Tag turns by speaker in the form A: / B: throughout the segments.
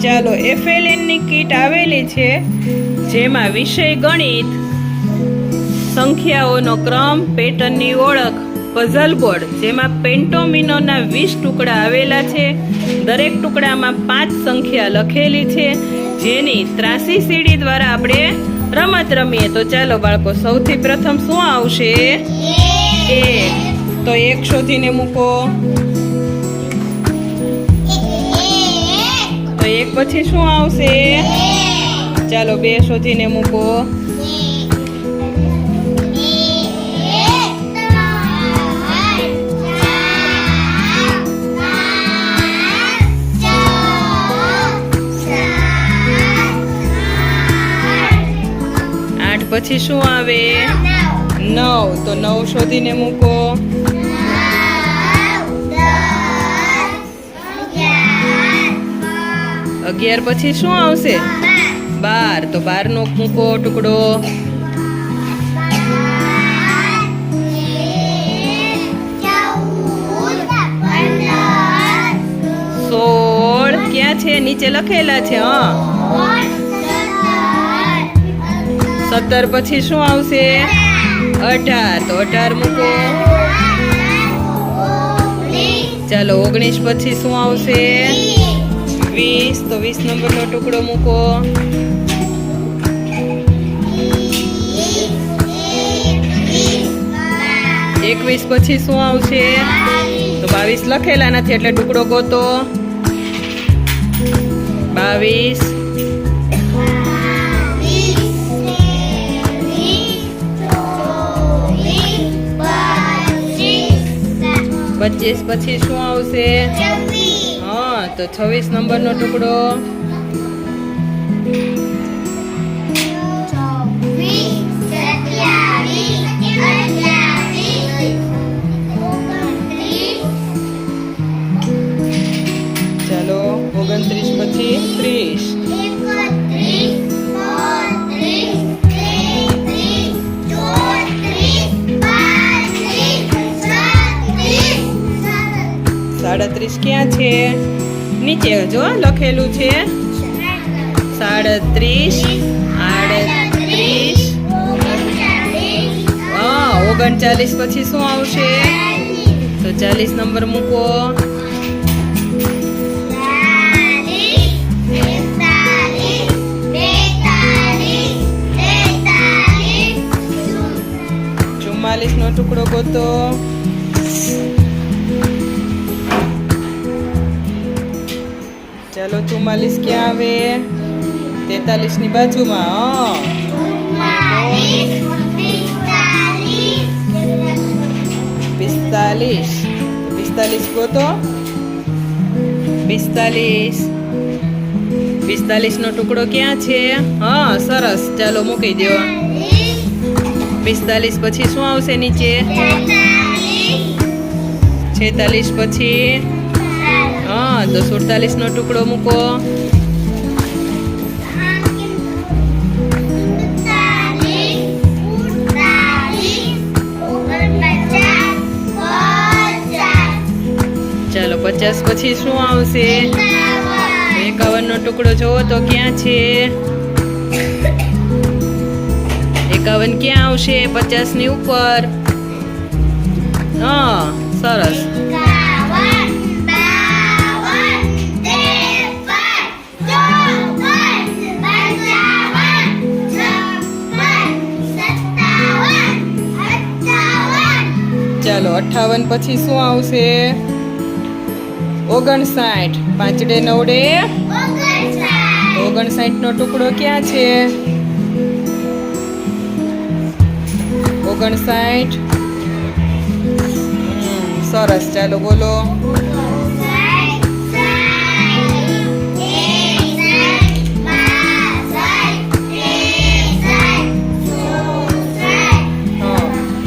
A: ચાલો FLN ની kit આવેલી છે, જેમાં વિષય ગણિત, સંખ્યાઓનો ક્રમ, પેટર્નની ઓળખ, પઝલ બોર્ડ, જેમાં પેન્ટોમિનોના 20 ટુકડા આવેલા છે. દરેક ટુકડામાં 5 સંખ્યા લખેલી છે, જેની ત્રાસી સીડી દ્વારા આપણે રમત રમીએ. તો ચાલો બાળકો, સૌથી પ્રથમ શું આવશે? એ. તો 1 શોધીને મૂકો. તો 1 પછી શું આવશે? ચાલો 2 શોધીને મૂકો. પછી શું આવે? 9. તો 9 શોધીને મૂકો. 11 પછી શું આવશે? 12. તો 12 નો મૂકો ટુકડો. 16 ક્યાં છે? નીચે લખેલા છે. 17 પછી શું આવશે? 18. તો 18 મૂકો. ચાલો 19 પછી શું આવશે? 20. તો 20 નંબરનો ટુકડો મૂકો. 21 પછી શું આવશે? તો 22 લખેલા નથી એટલે ટુકડો ગોતો. 22. 25 પછી શું આવશે? હા, તો 26 નંબરનો ટુકડો. 29 પછી 30. સાડત્રીસ ક્યાં છે? નીચે જો લખેલું છે. 37, 38. હા, 39 પછી શું આવશે? તો 40 નંબર મૂકો. 44 નો ટુકડો ગોતો. ચાલો 44 ક્યાં આવે? 43 ની બાજુમાં. 45 ગોતો. 45 નો ટુકડો ક્યાં છે? હા, સરસ. ચાલો મૂકી દો. 45 પછી શું આવશે નીચે? 46 પછી. હા, તો 47 નો ટુકડો મૂકો. 50 પછી શું આવશે? 51 નો ટુકડો જોવો તો ક્યાં છે? 51 ક્યાં આવશે? 50 ની ઉપર. હા, સરસ. 58 પછી શું આવશે? 59. 5 ડે 9 ડે 59 નો ટુકડો ક્યાં છે? 59. સરસ. ચાલો બોલો.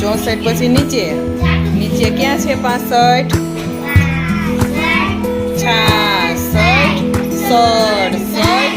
A: 64 પછી નીચે ક્યાં છે? 65, 66, 67.